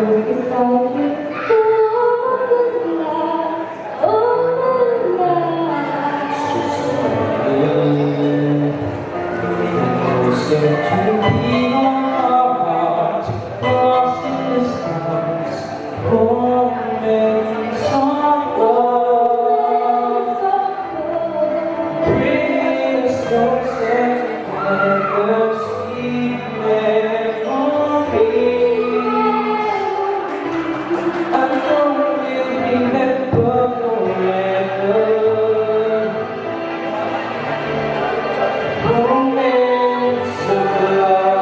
beside you all the night, all the night. Closer to be on our hearts, crossing the stars, moments of love, bring us closer together, sweet memories. I know we'll remember forever. Moments of love.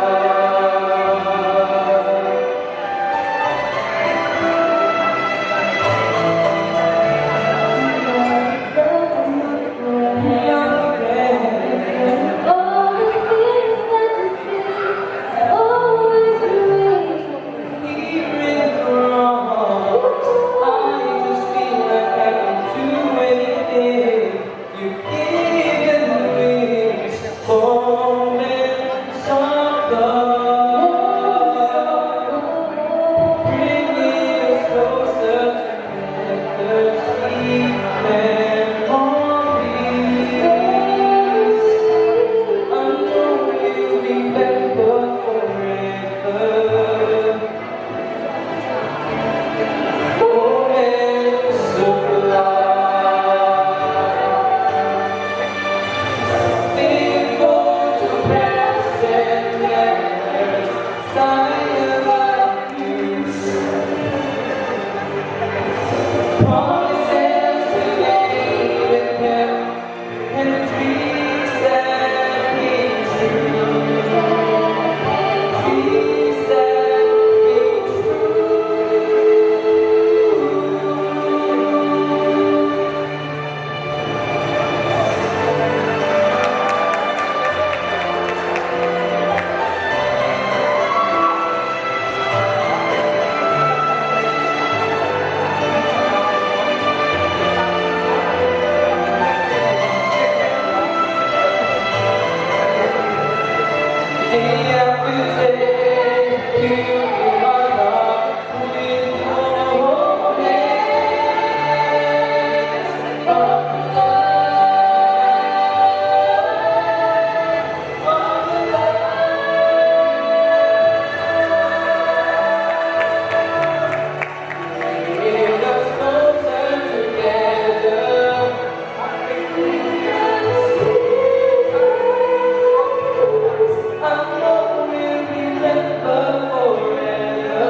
All the things that you feel, always remain. Here in the wrong, I just feel like I can do anything. You've given me moments of love, bringing us closer together, sweet memories. I know you'll remember forever. Moments of love. Faithful to present memories, sign of use. Promises we made with him, and dreams that came true. Dreams that came true. Day after day, you fill my heart with your hands of love. Bring us closer together. I know we'll remember forever.